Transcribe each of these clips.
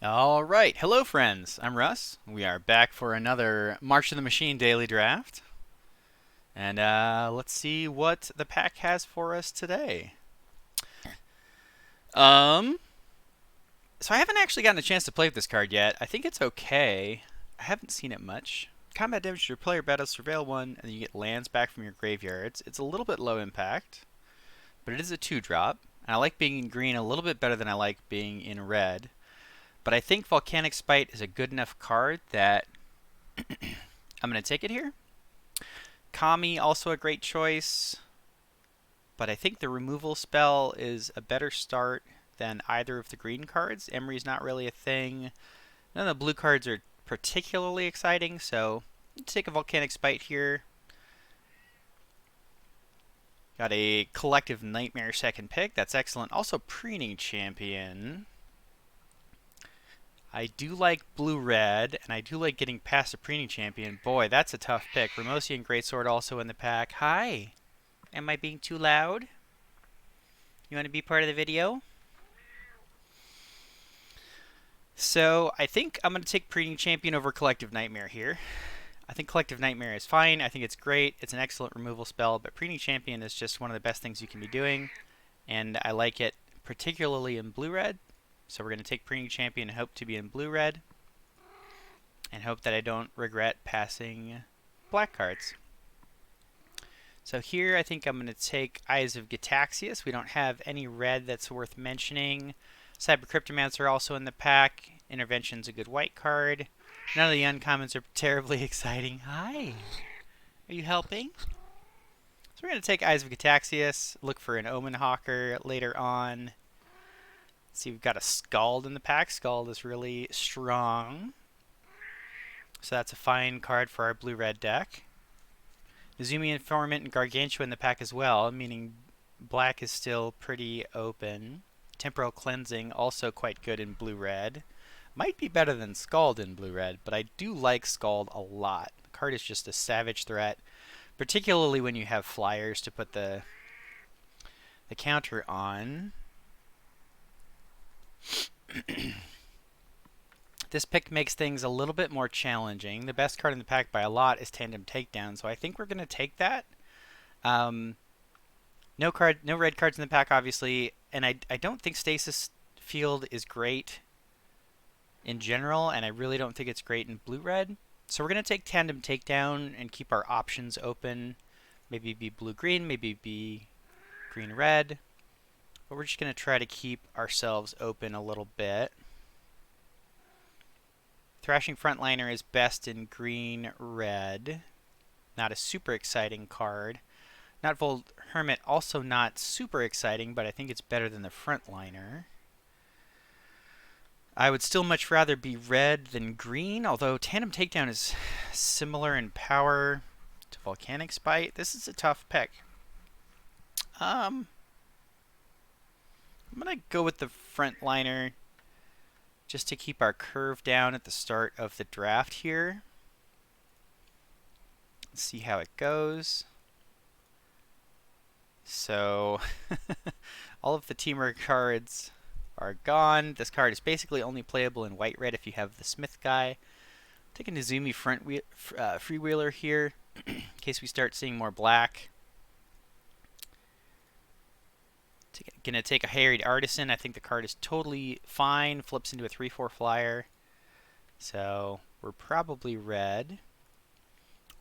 All right, hello friends. I'm Russ. We are back for another March of the Machine daily draft, and let's see what the pack has for us today. Um, so I haven't actually gotten a chance to play with this card yet. I think it's okay. I haven't seen it much. Combat damage to your player battles surveil one, and you get lands back from your graveyards. It's a little bit low impact, but it is a 2-drop. And I like being in green a little bit better than I like being in red. But I think Volcanic Spite is a good enough card that I'm going to take it here. Kami, also a great choice, but I think the removal spell is a better start than either of the green cards. Emery's not really a thing. None of the blue cards are particularly exciting, so let's take a Volcanic Spite here. Got a Collective Nightmare second pick. That's excellent. Also, Preening Champion. I do like blue-red, and I do like getting past a Preening Champion. Boy, that's a tough pick. Ramosian Greatsword also in the pack. Hi! Am I being too loud? You want to be part of the video? So I think I'm going to take Preening Champion over Collective Nightmare here. I think Collective Nightmare is fine. I think it's great. It's an excellent removal spell, but Preening Champion is just one of the best things you can be doing, and I like it particularly in blue-red. So we're going to take Preening Champion and hope to be in blue-red, and hope that I don't regret passing black cards. So here I think I'm going to take Eyes of Gitaxias. We don't have any red that's worth mentioning. Cyber Cryptomancer also in the pack. Intervention's a good white card. None of the uncommons are terribly exciting. Hi! Are you helping? So we're going to take Eyes of Gitaxias, look for an Omen Hawker later on. Let's see, we've got a Scald in the pack. Scald is really strong. So that's a fine card for our blue-red deck. Izumi Informant and Gargantua in the pack as well, meaning black is still pretty open. Temporal Cleansing, also quite good in blue-red. Might be better than Scald in blue-red, but I do like Scald a lot. The card is just a savage threat, particularly when you have flyers to put the counter on. This pick makes things a little bit more challenging. The best card in the pack by a lot is Tandem Takedown, so I think we're going to take that. No red cards in the pack, obviously, and I don't think Stasis Field is great in general, and I really don't think it's great in blue-red. So we're going to take Tandem Takedown and keep our options open. Maybe be blue-green, maybe be green-red. But we're just going to try to keep ourselves open a little bit. Thrashing Frontliner is best in green-red. Not a super exciting card. Nightvolt Hermit, also not super exciting, but I think it's better than the Frontliner. I would still much rather be red than green, although Tandem Takedown is similar in power to Volcanic Spite. This is a tough pick. I'm going to go with the Frontliner just to keep our curve down at the start of the draft here. Let's see how it goes. So, all of the Teamwork cards are gone. This card is basically only playable in white-red if you have the Smith guy. Take a Nizumi Freewheeler here, in case we start seeing more black. Gonna take a Harried Artisan. I think the card is totally fine. Flips into a 3/4 flyer. So we're probably red.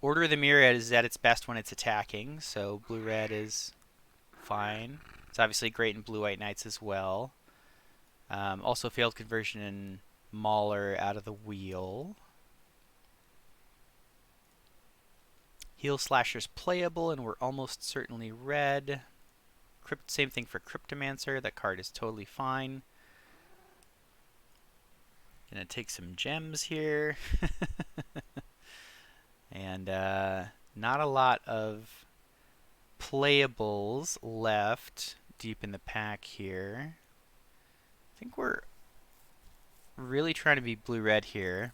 Order of the Myriad is at its best when it's attacking, so blue-red is fine. It's obviously great in blue-white knights as well. Also failed conversion in Mauler out of the wheel. Heel Slasher's playable, and we're almost certainly red. Same thing for Cryptomancer. That card is totally fine. Gonna take some gems here. And not a lot of playables left deep in the pack here. I think we're really trying to be blue-red here.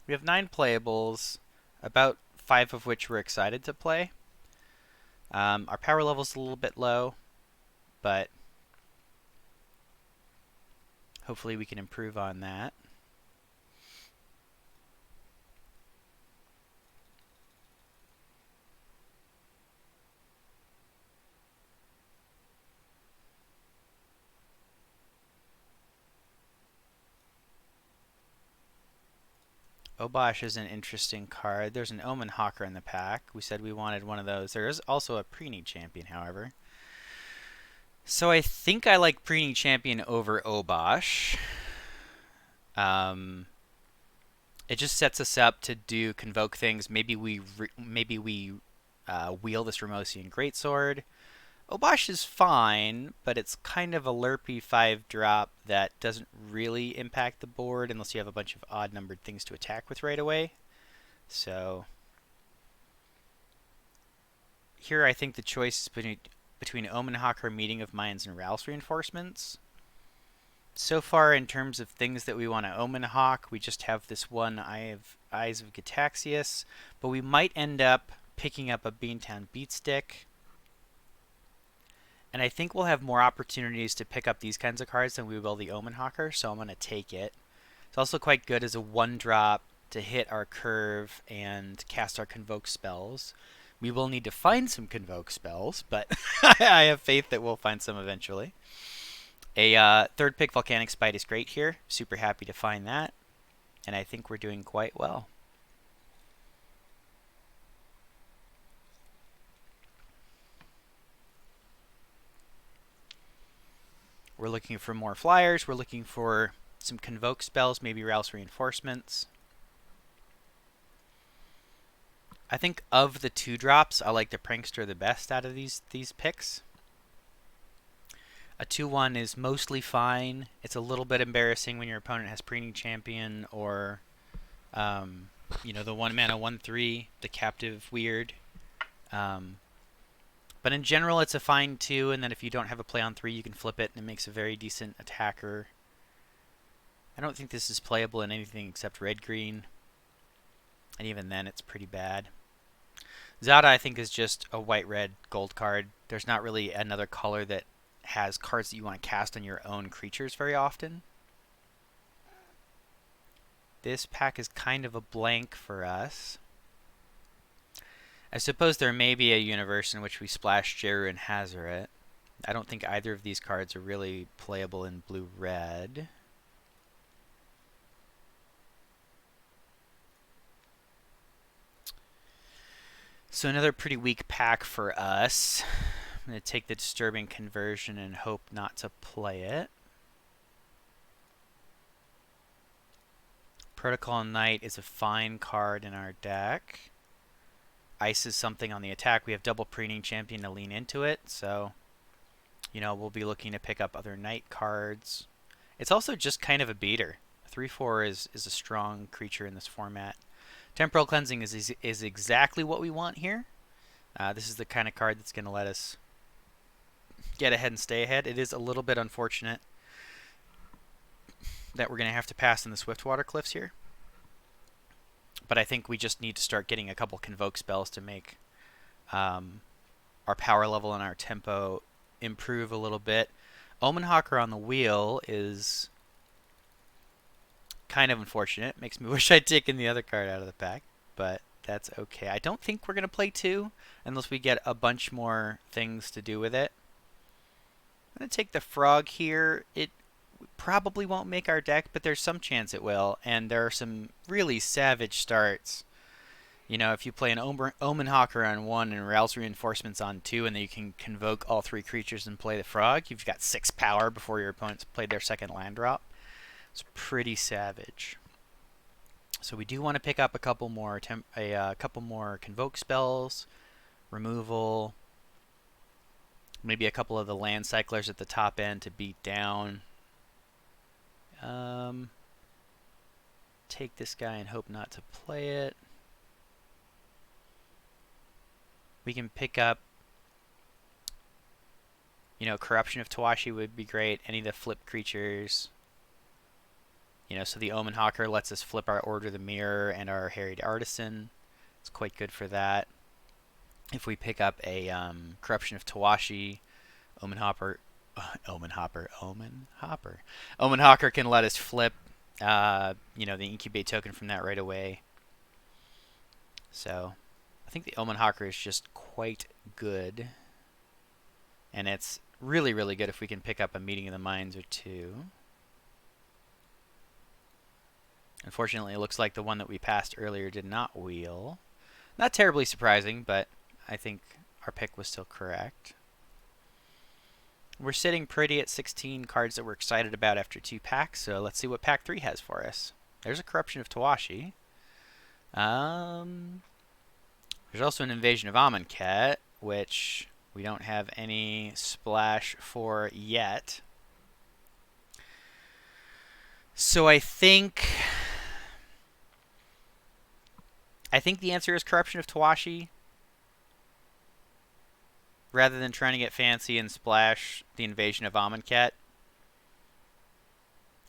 We have 9 playables, about 5 of which we're excited to play. Our power level's a little bit low, but Hopefully we can improve on that. Obosh is an interesting card. There's an Omen Hawker in the pack. We said we wanted one of those. There is also a Preening Champion, however. So I think I like Preening Champion over Obosh. It just sets us up to do convoke things. Maybe we wheel this Ramosian Greatsword. Obosh is fine, but it's kind of a lerpy 5-drop that doesn't really impact the board unless you have a bunch of odd-numbered things to attack with right away. So here I think the choice is between Omen Hawker, Meeting of Minds, and Rouse Reinforcements. So far, in terms of things that we want to Omen Hawk, we just have this one Eyes of Gitaxias, but we might end up picking up a Beantown Beatstick. And I think we'll have more opportunities to pick up these kinds of cards than we will the Omen Hawker, so I'm going to take it. It's also quite good as a 1-drop to hit our curve and cast our Convoke spells. We will need to find some Convoke spells, but I have faith that we'll find some eventually. A third pick Volcanic Spite is great here. Super happy to find that. And I think we're doing quite well. We're looking for more flyers. We're looking for some Convoke spells, maybe Rouse Reinforcements. I think of the 2-drops, I like the Prankster the best out of these picks. A 2/1 is mostly fine. It's a little bit embarrassing when your opponent has Preening Champion or, the 1-mana 1/3, the Captive Weird. But in general, it's a fine 2, and then if you don't have a play on 3, you can flip it, and it makes a very decent attacker. I don't think this is playable in anything except red-green, and even then, it's pretty bad. Zada, I think, is just a white-red gold card. There's not really another color that has cards that you want to cast on your own creatures very often. This pack is kind of a blank for us. I suppose there may be a universe in which we splash Jeru and Hazoret. I don't think either of these cards are really playable in blue-red. So another pretty weak pack for us. I'm going to take the Disturbing Conversion and hope not to play it. Protocol Knight is a fine card in our deck. Ice is something on the attack. We have double Preening Champion to lean into it, so we'll be looking to pick up other Knight cards. It's also just kind of a beater. 3/4 is a strong creature in this format. Temporal Cleansing is exactly what we want here. This is the kind of card that's going to let us get ahead and stay ahead. It is a little bit unfortunate that we're going to have to pass in the Swiftwater Cliffs here. But I think we just need to start getting a couple Convoke spells to make our power level and our tempo improve a little bit. Omen Hawker on the wheel is kind of unfortunate. Makes me wish I'd taken the other card out of the pack, but that's okay. I don't think we're going to play 2 unless we get a bunch more things to do with it. I'm going to take the Frog here. It probably won't make our deck, but there's some chance it will, and there are some really savage starts. If you play an Omen Hawker on 1 and Rouse Reinforcements on 2, and then you can convoke all 3 creatures and play the Frog, you've got 6 power before your opponent's played their second land drop. It's pretty savage. So we do want to pick up a couple more convoke spells, removal, maybe a couple of the land cyclers at the top end to beat down. Take this guy and hope not to play it. We can pick up, Corruption of Tawashi would be great. Any of the flip creatures. So the Omen Hawker lets us flip our Order of the Mirror and our Harried Artisan. It's quite good for that. If we pick up a Corruption of Tawashi, Omen Omen Hopper. Omen Hopper. Omen Hawker can let us flip, the incubate token from that right away. So I think the Omen Hawker is just quite good. And it's really, really good if we can pick up a Meeting of the Minds or two. Unfortunately, it looks like the one that we passed earlier did not wheel. Not terribly surprising, but I think our pick was still correct. We're sitting pretty at 16 cards that we're excited about after 2 packs, so let's see what pack 3 has for us. There's a Corruption of Tawashi. There's also an Invasion of Amonkhet, which we don't have any splash for yet. So I think the answer is Corruption of Tawashi. Rather than trying to get fancy and splash the Invasion of Amonkhet.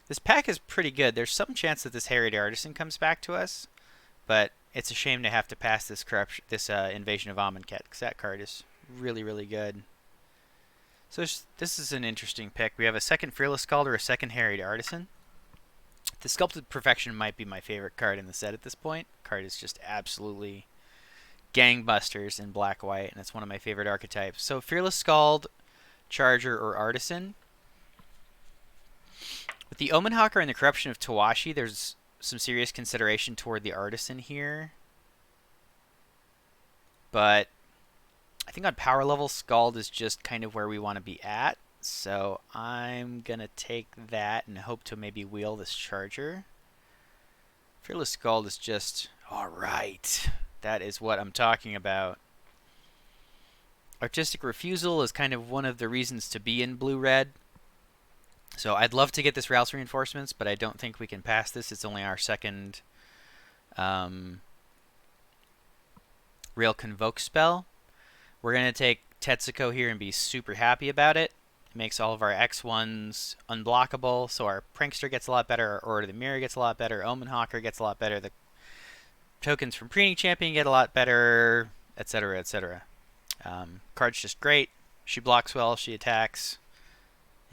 This pack is pretty good. There's some chance that this Harried Artisan comes back to us, but it's a shame to have to pass this Invasion of Amonkhet, because that card is really, really good. So this is an interesting pick. We have a second Fearless Scald or a second Harried Artisan. The Sculpted Perfection might be my favorite card in the set at this point. The card is just absolutely gangbusters in black-white, and it's one of my favorite archetypes. So Fearless Scald, Charger, or Artisan. With the Omen Hawker and the Corruption of Tawashi, there's some serious consideration toward the Artisan here. But I think on power level, Scald is just kind of where we want to be at. So I'm going to take that and hope to maybe wheel this Charger. Fearless Scald is just, alright. That is what I'm talking about. Artistic Refusal is kind of one of the reasons to be in blue-red. So I'd love to get this Rouse Reinforcements, but I don't think we can pass this. It's only our second real Convoke spell. We're going to take Tetsuko here and be super happy about it. It makes all of our X1s unblockable, so our Prankster gets a lot better, our Order of the Mirror gets a lot better, Omen Hawker gets a lot better, the tokens from Preening Champion get a lot better, etc., etc. Card's just great. She blocks well, she attacks.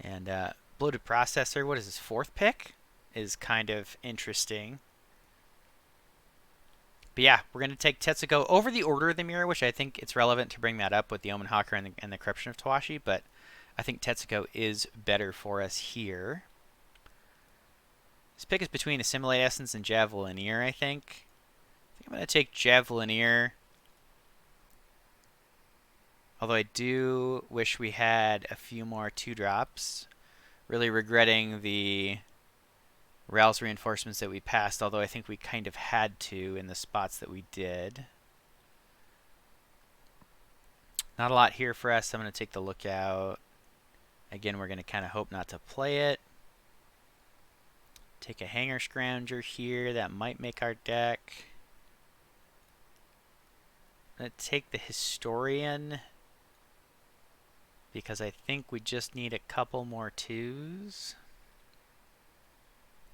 And Bloated Processor, what is his 4th pick? Is kind of interesting. But yeah, we're going to take Tetsuko over the Order of the Mirror, which I think it's relevant to bring that up with the Omen Hawker and the Corruption of Tawashi, but I think Tetsuko is better for us here. This pick is between Assimilate Essence and Javelineer, I think. I'm going to take Javelineer. Although I do wish we had a few more 2-drops. Really regretting the Rouse Reinforcements that we passed, although I think we kind of had to in the spots that we did. Not a lot here for us. I'm going to take the Lookout. Again, we're going to kind of hope not to play it. Take a Hanger Scrounger here. That might make our deck. I'm going to take the Historian because I think we just need a couple more 2s.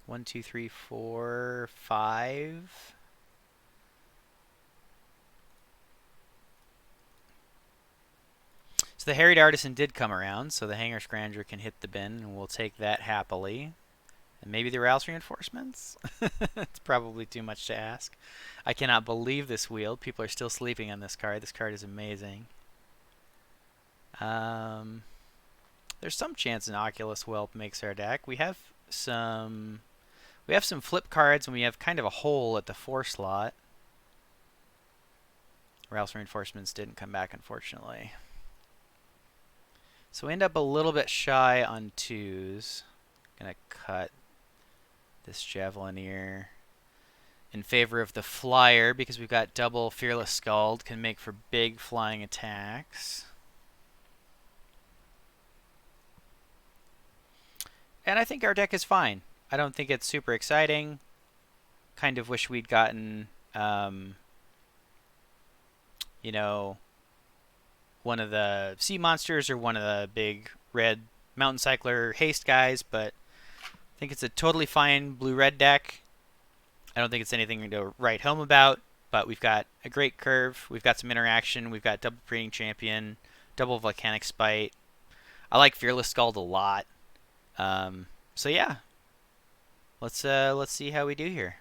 1, 2, 3, 4, 5. So the Harried Artisan did come around, so the Hanger Scrounger can hit the bin, and we'll take that happily. And maybe the Rouse Reinforcements? It's probably too much to ask. I cannot believe this wheel. People are still sleeping on this card. This card is amazing. There's some chance an Oculus Whelp makes our deck. We have some flip cards, and we have kind of a hole at the 4 slot. Rouse Reinforcements didn't come back, unfortunately. So we end up a little bit shy on 2s. Gonna cut this Javelineer in favor of the Flyer because we've got double Fearless Scald, can make for big flying attacks. And I think our deck is fine. I don't think it's super exciting. Kind of wish we'd gotten, you know, one of the sea monsters or one of the big red Mountain Cycler haste guys, but I think it's a totally fine blue-red deck. I don't think it's anything to write home about, but we've got a great curve. We've got some interaction. We've got double Preening Champion, double Volcanic Spite. I like Fearless Scald a lot. So yeah, let's see how we do here.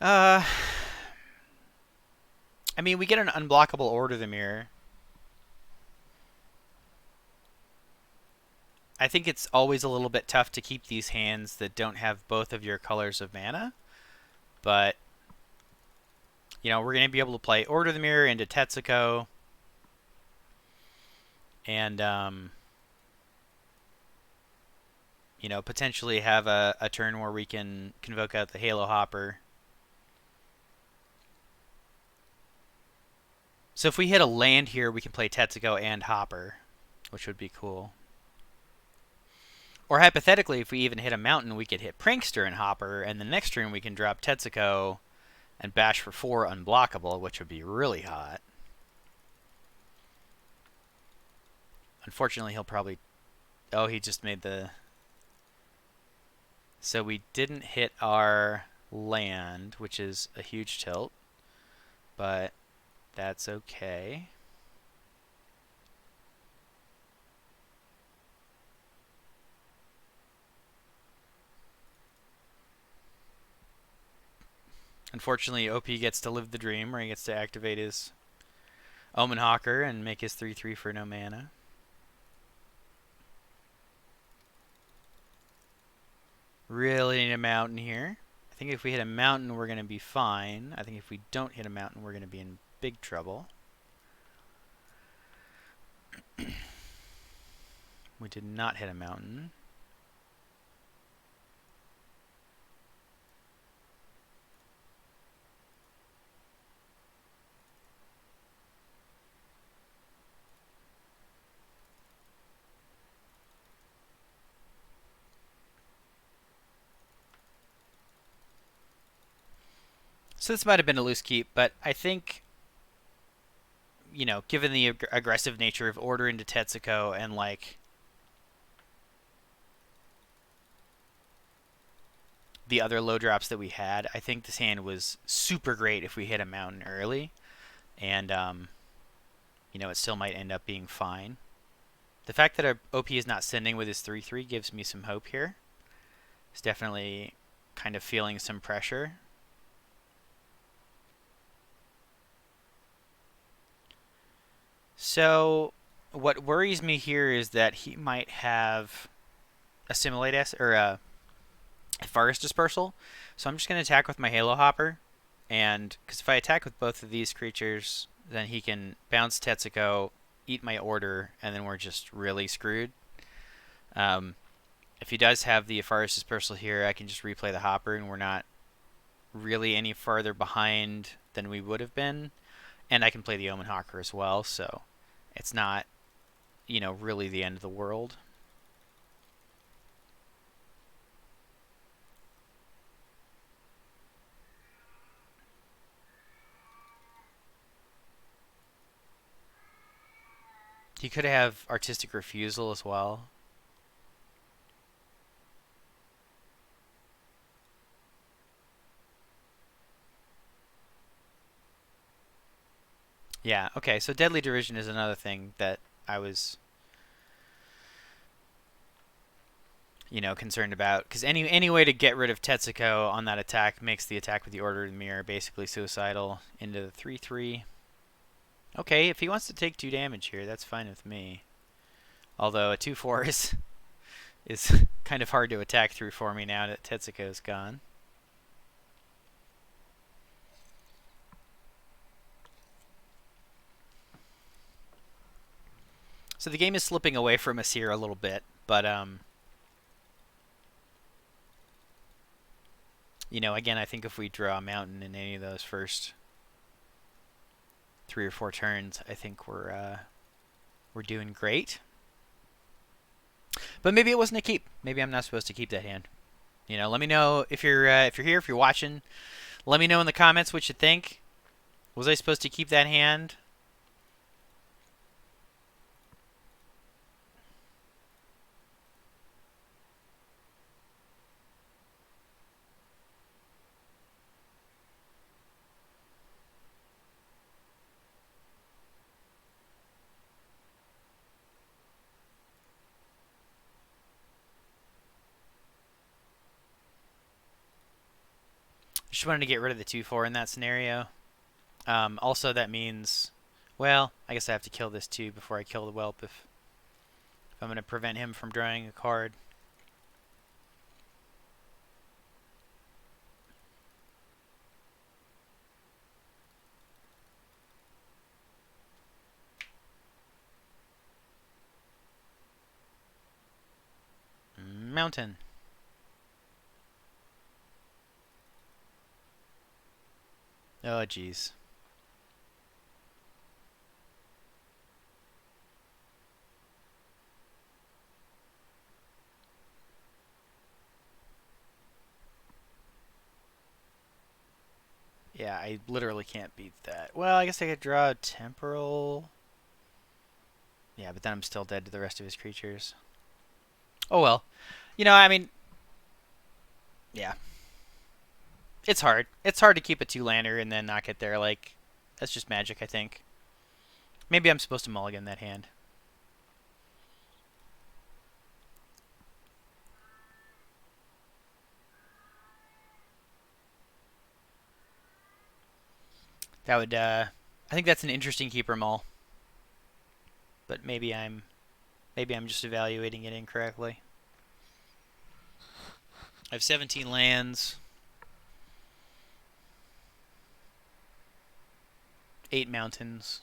Uh, I mean, we get an unblockable Order the Mirror. I think it's always a little bit tough to keep these hands that don't have both of your colors of mana, but you know, we're going to be able to play Order the Mirror into Tetsuko, and you know, potentially have a turn where we can convoke out the Halo Hopper. So if we hit a land here, we can play Tetsuko and Hopper, which would be cool. Or hypothetically, if we even hit a mountain, we could hit Prankster and Hopper, and the next turn we can drop Tetsuko and bash for 4 unblockable, which would be really hot. Unfortunately, he'll probably... Oh, he just made the... So we didn't hit our land, which is a huge tilt, but that's okay. Unfortunately, OP gets to live the dream where he gets to activate his Omen Hawker and make his 3/3 for no mana. Really need a mountain here. I think if we hit a mountain, we're going to be fine. I think if we don't hit a mountain, we're going to be in big trouble. We did not hit a mountain. So this might have been a loose keep, but I think, you know, given the aggressive nature of Order into Tetsuko and, like, the other low drops that we had, I think this hand was super great if we hit a mountain early. And, you know, it still might end up being fine. The fact that our OP is not sending with his 3/3 gives me some hope here. It's definitely kind of feeling some pressure. So what worries me here is that he might have Assimilate or a Forest Dispersal. So I'm just going to attack with my Halo Hopper. And because if I attack with both of these creatures, then he can bounce Tetsuko, eat my Order, and then we're just really screwed. If he does have the Forest Dispersal here, I can just replay the Hopper, and we're not really any farther behind than we would have been. And I can play the Omen Hawker as well, so it's not, you know, really the end of the world. He could have Artistic Refusal as well. Yeah, okay, so Deadly Derision is another thing that I was, you know, concerned about. Because any way to get rid of Tetsuko on that attack makes the attack with the Order of the Mirror basically suicidal into the 3/3. Okay, if he wants to take 2 damage here, that's fine with me. Although a 2/4 is kind of hard to attack through for me now that Tetsuko's gone. So the game is slipping away from us here a little bit, but you know, again, I think if we draw a mountain in any of those first 3 or 4 turns, I think we're doing great. But maybe it wasn't a keep. Maybe I'm not supposed to keep that hand. You know, let me know if you're here, if you're watching. Let me know in the comments what you think. Was I supposed to keep that hand? Just wanted to get rid of the 2/4 in that scenario. Also, that means, well, I guess I have to kill this too before I kill the whelp if I'm going to prevent him from drawing a card. Mountain. Oh, jeez. Yeah, I literally can't beat that. Well, I guess I could draw a temporal. Yeah, but then I'm still dead to the rest of his creatures. Oh well. I mean, yeah. It's hard. It's hard to keep a 2-lander and then not get there. Like, that's just magic, I think. Maybe I'm supposed to mulligan that hand. That would, I think that's an interesting keeper mull. But maybe I'm just evaluating it incorrectly. I have 17 lands. 8 mountains.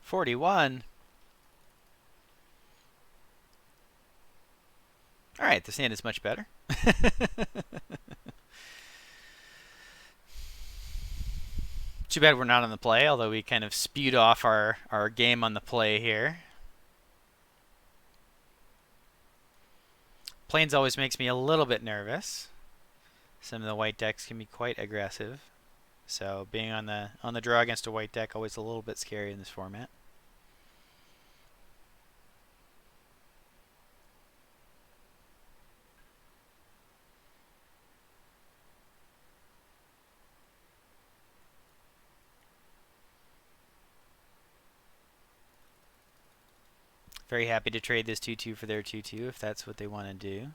41. Alright, this hand is much better. Too bad we're not on the play, although we kind of spewed off our game on the play here. Plains always makes me a little bit nervous. Some of the white decks can be quite aggressive. So being on the draw against a white deck always a little bit scary in this format. Very happy to trade this 2/2 for their 2/2 if that's what they want to do.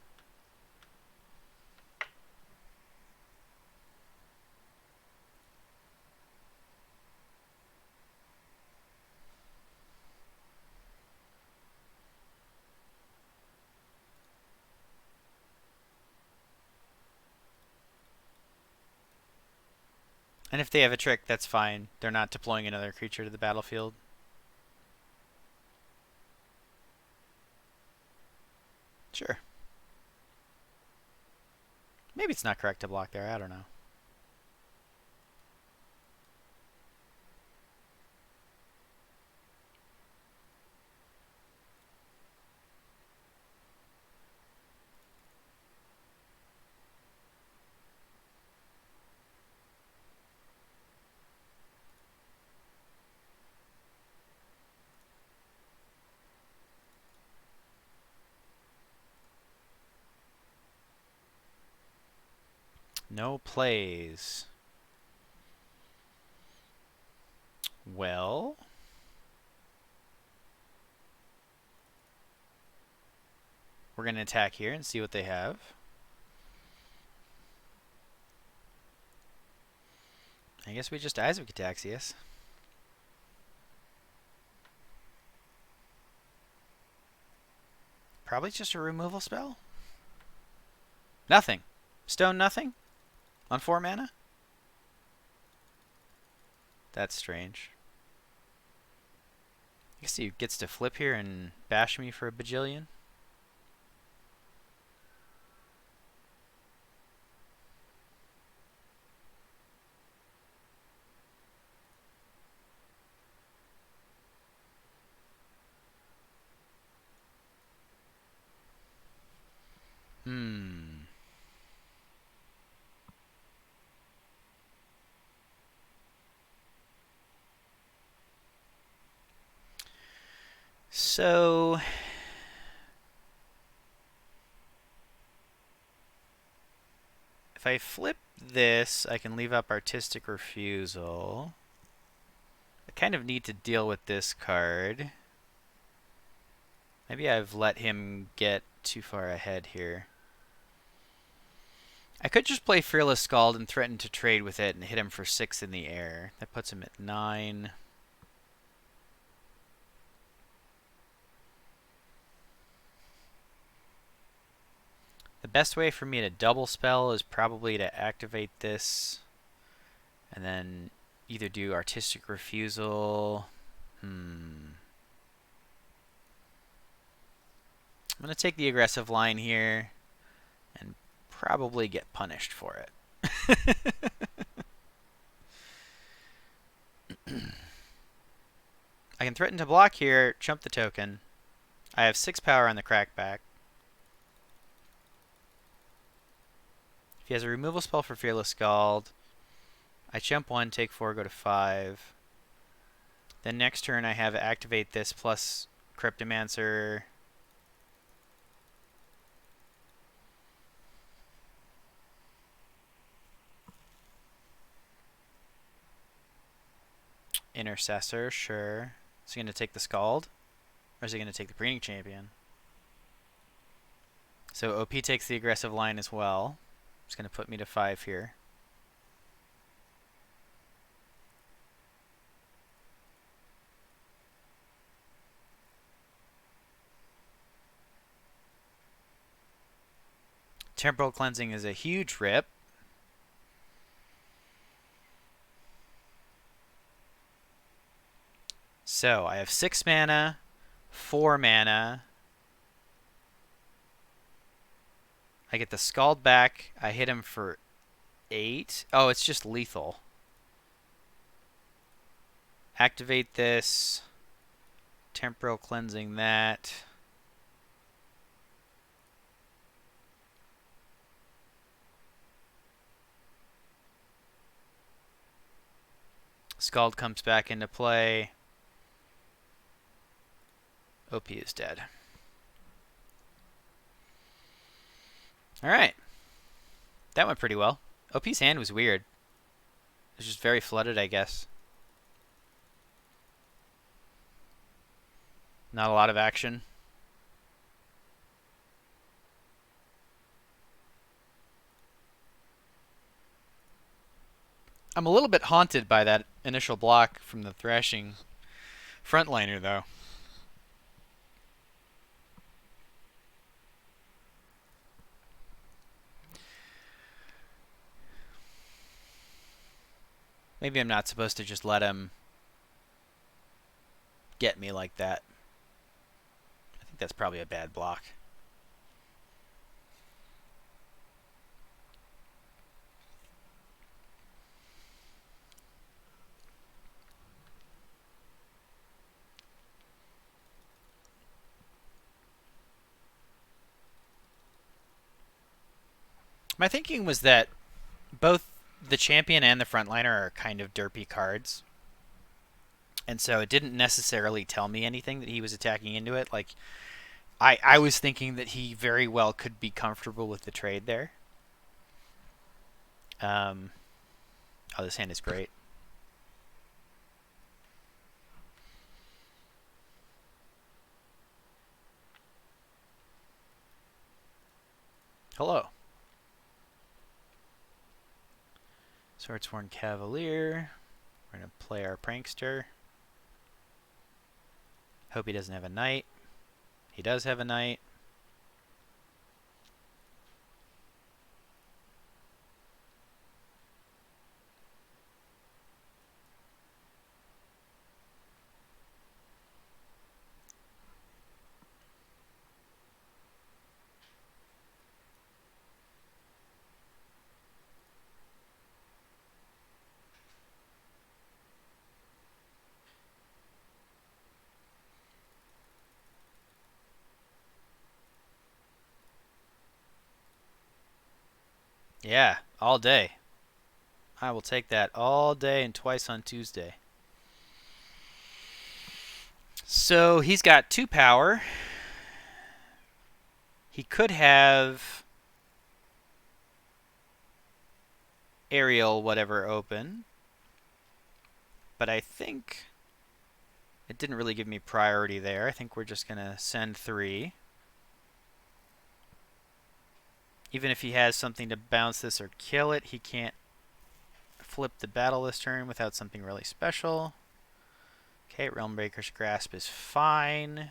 And if they have a trick, that's fine. They're not deploying another creature to the battlefield. Sure. Maybe it's not correct to block there. I don't know. No plays. Well, we're going to attack here and see what they have. I guess we just Eyes of Cataxius. Probably just a removal spell. Nothing. Stone nothing? On 4 mana? That's strange. I guess he gets to flip here and bash me for a bajillion. So if I flip this, I can leave up Artistic Refusal. I kind of need to deal with this card. Maybe I've let him get too far ahead here. I could just play Fearless Scald and threaten to trade with it and hit him for 6 in the air. That puts him at 9. The best way for me to double spell is probably to activate this and then either do Artistic Refusal. I'm going to take the aggressive line here and probably get punished for it. I can threaten to block here, chump the token. I have 6 power on the crackback. If he has a removal spell for Fearless Scald, I chump 1, take 4, go to 5. Then next turn I have activate this plus Cryptomancer. Intercessor, sure. Is he going to take the Scald? Or is he going to take the Preening Champion? So OP takes the aggressive line as well. It's going to put me to 5 here. Temporal Cleansing is a huge rip. So I have 6 mana, 4 mana. I get the Scald back. I hit him for 8. Oh, it's just lethal. Activate this. Temporal Cleansing that. Scald comes back into play. OP is dead. Alright. That went pretty well. OP's hand was weird. It was just very flooded, I guess. Not a lot of action. I'm a little bit haunted by that initial block from the Thrashing frontliner, though. Maybe I'm not supposed to just let him get me like that. I think that's probably a bad block. My thinking was that both the champion and the frontliner are kind of derpy cards. And so it didn't necessarily tell me anything that he was attacking into it. Like, I was thinking that he very well could be comfortable with the trade there. Oh, this hand is great. Hello. Swordsworn Cavalier. We're going to play our Prankster. Hope he doesn't have a knight. He does have a knight. Yeah, all day. I will take that all day and twice on Tuesday. So he's got 2 power. He could have aerial whatever open, but I think it didn't really give me priority there. I think we're just going to send 3. Even if he has something to bounce this or kill it, he can't flip the battle this turn without something really special. Okay, Realmbreaker's Grasp is fine.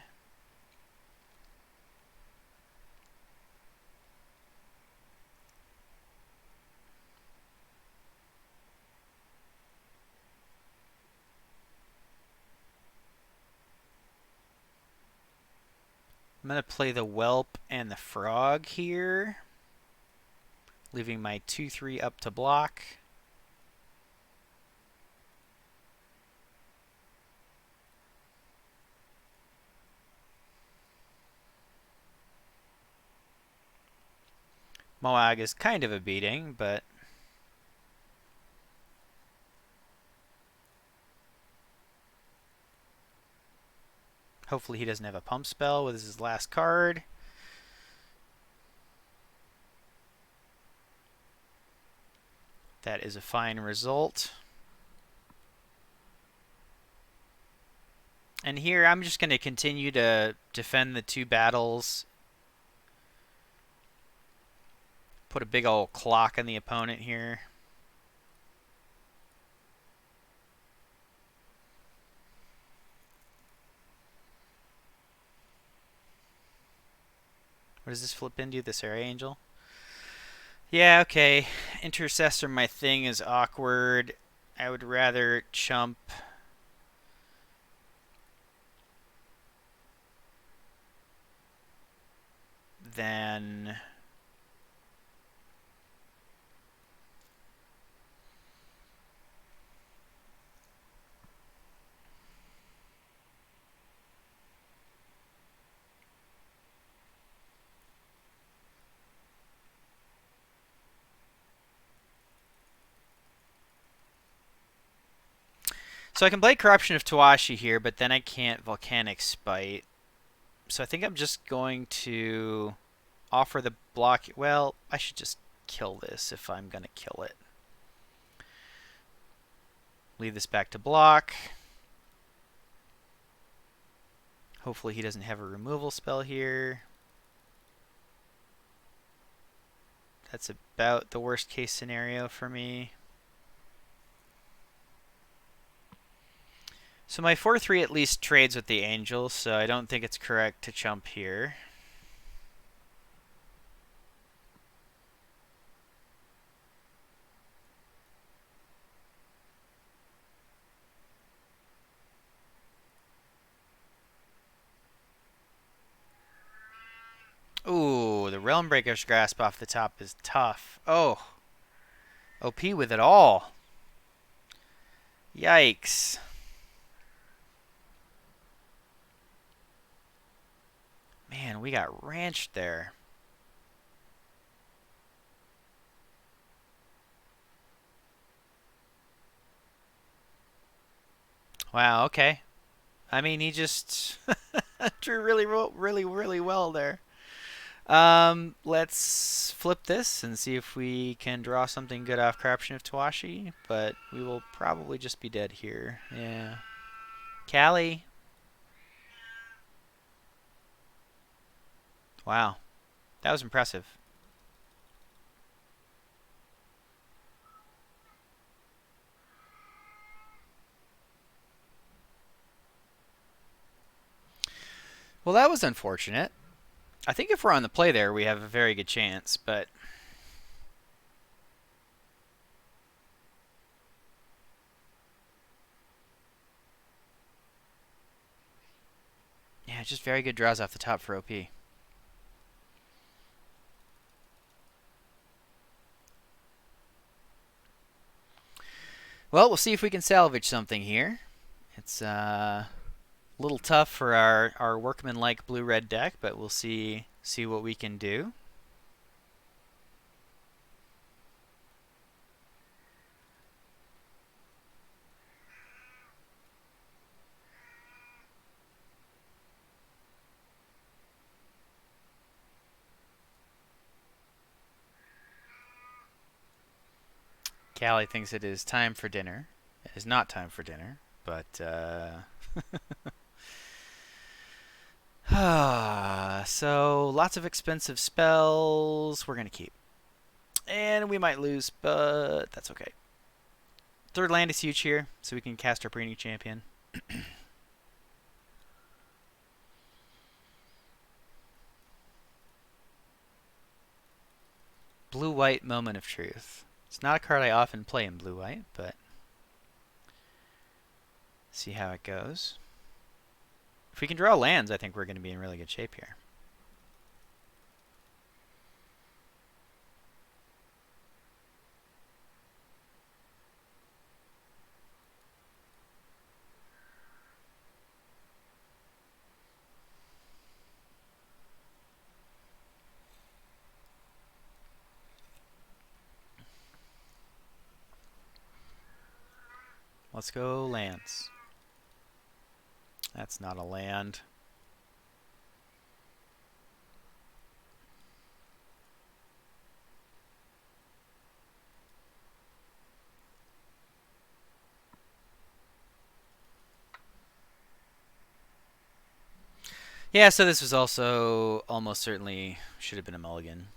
I'm going to play the Whelp and the Frog here, leaving my 2/3 up to block. Moag is kind of a beating, but hopefully he doesn't have a pump spell with his last card. That is a fine result. And here I'm just going to continue to defend the 2 battles. Put a big old clock on the opponent here. What does this flip into? This Area Angel? Yeah, okay. Intercessor, my thing, is awkward. I would rather chump than... So I can play Corruption of Tawashi here, but then I can't Volcanic Spite. So I think I'm just going to offer the block. Well, I should just kill this if I'm going to kill it. Leave this back to block. Hopefully he doesn't have a removal spell here. That's about the worst case scenario for me. So my 4/3 at least trades with the Angel, so I don't think it's correct to chump here. Ooh, the Realmbreaker's Grasp off the top is tough. Oh, OP with it all. Yikes. Man, we got ranched there. Wow, okay. I mean, he just drew really well there. Let's flip this and see if we can draw something good off Corruption of Tawashi, but we will probably just be dead here. Yeah. Callie. Wow. That was impressive. Well, that was unfortunate. I think if we're on the play there, we have a very good chance, but... yeah, just very good draws off the top for OP. Well, we'll see if we can salvage something here. It's a little tough for our workman-like blue-red deck, but we'll see what we can do. Callie thinks it is time for dinner. It is not time for dinner, but so lots of expensive spells we're gonna keep. And we might lose, but that's okay. Third land is huge here, so we can cast our Breeding Champion. Blue-white Moment of Truth. It's not a card I often play in blue-white, but see how it goes. If we can draw lands, I think we're going to be in really good shape here. Let's go lands. That's not a land. Yeah, so this was also almost certainly should have been a mulligan.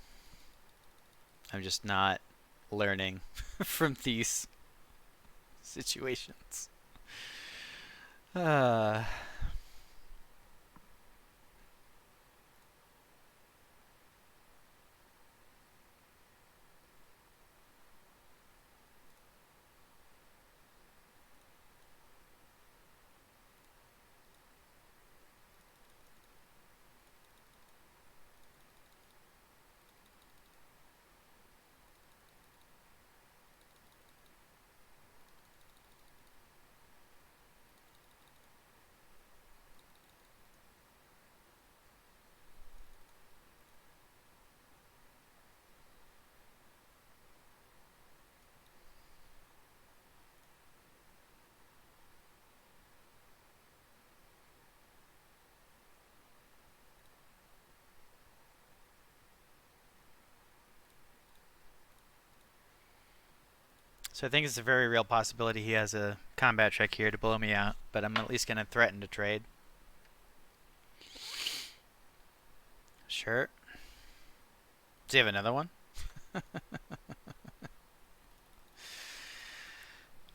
I'm just not learning from these situations. So I think it's a very real possibility he has a combat check here to blow me out, but I'm at least going to threaten to trade. Sure. Does he have another one?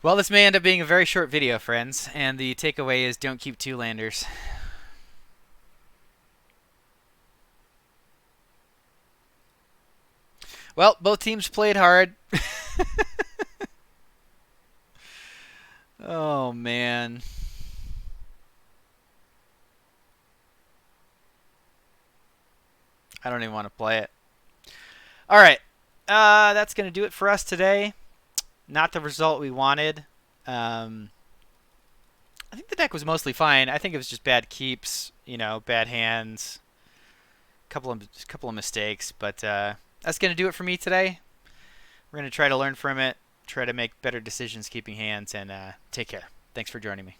Well, this may end up being a very short video, friends, and the takeaway is don't keep two landers. Well, both teams played hard. Oh, man. I don't even want to play it. All right. That's going to do it for us today. Not the result we wanted. I think the deck was mostly fine. I think it was just bad keeps, bad hands, couple of mistakes. But that's going to do it for me today. We're going to try to learn from it, try to make better decisions keeping hands, and take care. Thanks for joining me.